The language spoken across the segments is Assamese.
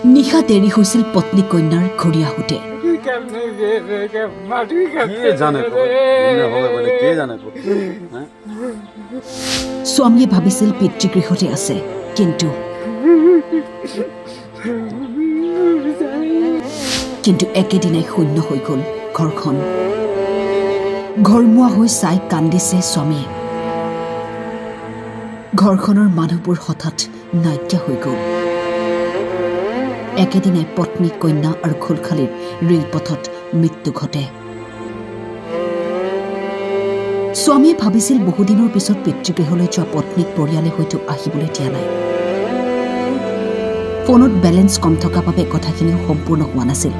নিশা দেৰি হৈছিল পত্নী কন্যাৰ ঘূৰি আহোঁতে। স্বামীয়ে ভাবিছিল পিতৃগৃহতে আছে, কিন্তু একেদিনাই শূন্য হৈ গ'ল ঘৰখন। ঘৰমুৱা হৈ চাই কান্দিছে স্বামীয়ে। ঘৰখনৰ মানুহবোৰ হঠাৎ নাইকিয়া হৈ গ'ল। একেদিনাই পত্নী কন্যা আৰু খোলখালীৰ ৰেলপথত মৃত্যু ঘটে। স্বামীয়ে ভাবিছিল বহুদিনৰ পিছত পিতৃগৃহলৈ যোৱা পত্নীক পৰিয়ালে হয়তো আহিবলৈ দিয়া নাই। ফোনত বেলেঞ্চ কম থকা বাবে কথাখিনিও সম্পূৰ্ণ হোৱা নাছিল।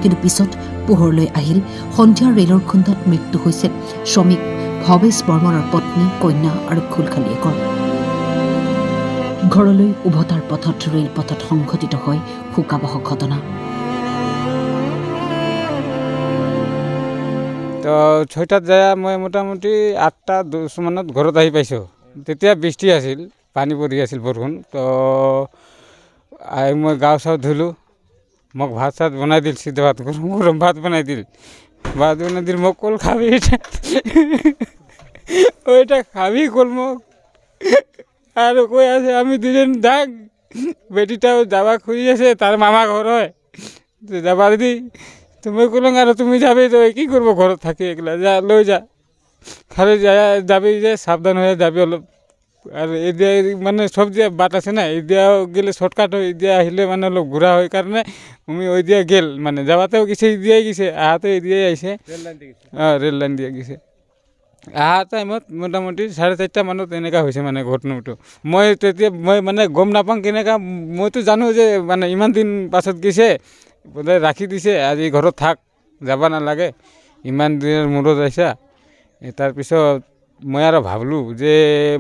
কিন্তু পিছত পোহৰলৈ আহিল সন্ধিয়া ৰেলৰ খুন্দাত মৃত্যু হৈছে শ্ৰমিক ভৱেশ বৰ্মনৰ পত্নী কন্যা আৰু খোলখালীয়েকৰ। ঘৰলৈ উভতাৰ পথত ৰেলপথত সংঘটিত হয় শোকাবহ ঘটনা। তো 6টাত যায় মই মোটামুটি 8টা 10 মানত ঘৰত আহি পাইছোঁ। তেতিয়া বৃষ্টি আছিল, পানী পৰি আছিল বৰষুণ। তো মই গাঁও চাও ধুলোঁ, মোক ভাত চাত বনাই দিল, সিদ্ধ ভাত গৰম ভাত বনাই দিল। ভাত বনাই দিল মোক কল খাবি, ওইটা খাবি কল মোক। আর কই আছে আমি দুজন যাক, বেটিটাও যাবা খুঁজি আছে, তার মামা ঘর হয়, যাবা দিদি। তুমি কলং আর তুমি যাবে তো কি করবো ঘৰত থাকি এগুলা, যা লৈ যা খালি যাবি যে সাবধান হয়ে যাবি অলপ। আর এদিয়া মানে সব যে বাট আছে না, এদিয়া গেলে শর্টকাট হয়, এদিয়া আহিলে মানে অলপ ঘোরা হয় কারণে আমি ওই দিয়া গেল, মানে যাবাতেও গেছে এদিয়াই গেছে, আহাতে এদিয়াই আইছে, রেল লাইন দিয়ে গেছে। আহা টাইমত মোটামুটি 4:30 মানত এনেকুৱা হৈছে মানে ঘটনাটো। মই তেতিয়া মই মানে গম নাপাওঁ কেনেকুৱা, মইতো জানো যে মানে ইমান দিন পাছত গৈছে, বোলে ৰাখি দিছে আজি ঘৰত থাক, যাব নালাগে, ইমান দিনৰ মূৰত আহিছা। তাৰপিছত মই আৰু ভাবিলোঁ যে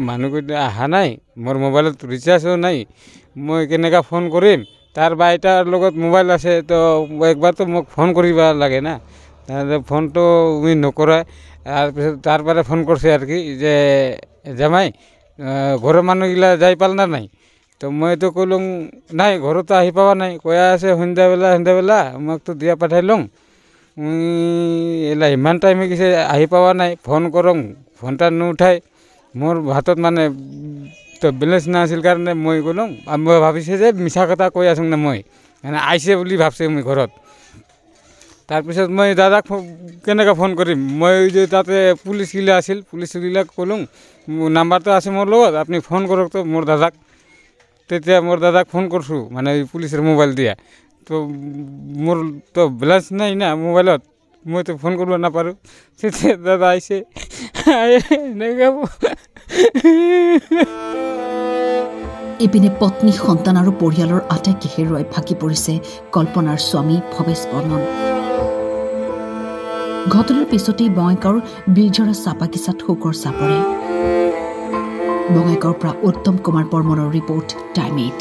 মানুহকেইটা অহা নাই, মোৰ মোবাইলত ৰিচাৰ্জো নাই, মই কেনেকুৱা ফোন কৰিম। তাৰ বাইটাৰ লগত মোবাইল আছে, তো একবাৰতো মোক ফোন কৰিব লাগে না, ফোনটো উই নকৰাই। তাৰপিছত তাৰ পৰা ফোন কৰিছে আৰু কি যে জামাই ঘৰৰ মানুহগিলা যাই পাল না নাই। তো মইতো ক'লোঁ নাই, ঘৰতো আহি পোৱা নাই, কৈ আছে সন্ধ্যাবেলা মোকতো দিয়া পঠাই লওঁ, এলা ইমান টাইম হৈ গৈছে আহি পোৱা নাই, ফোন কৰোঁ ফোনটা নুঠাই। মোৰ হাতত মানে তো বেলেঞ্চ নাছিল কাৰণে মই ক'লোঁ, মই ভাবিছে যে মিছা কথা কৈ আছোঁ না, মই মানে আহিছে বুলি ভাবছে মই ঘৰত। তাৰপিছত মই দাদাক কেনেকৈ ফোন কৰিম, মই যে তাতে পুলিচগিলা আছিল, পুলিচগিলাক ক'লোঁ নাম্বাৰটো আছে মোৰ লগত, আপুনি ফোন কৰক তো মোৰ দাদাক। তেতিয়া মোৰ দাদাক ফোন কৰিছোঁ, মানে পুলিচৰ মোবাইল দিয়া। তো মোৰ তো বেলেঞ্চ নাই না মোবাইলত, মইতো ফোন কৰিব নাপাৰোঁ। তেতিয়া দাদা আহিছে, ইপিনে পত্নী, সন্তান আৰু পৰিয়ালৰ আটাইকে হেৰুৱাই ভাগি পৰিছে কল্পনাৰ স্বামী ভৱেশ বৰ্মন। ঘটনাৰ পিছতেই বঙাইগাঁৱৰ বীৰঝৰা চাপাগিছাত শোকৰ চাপৰে। বঙাইগাঁৱৰ পৰা উত্তম কুমাৰ বৰ্মনৰ ৰিপৰ্ট, টাইম 8।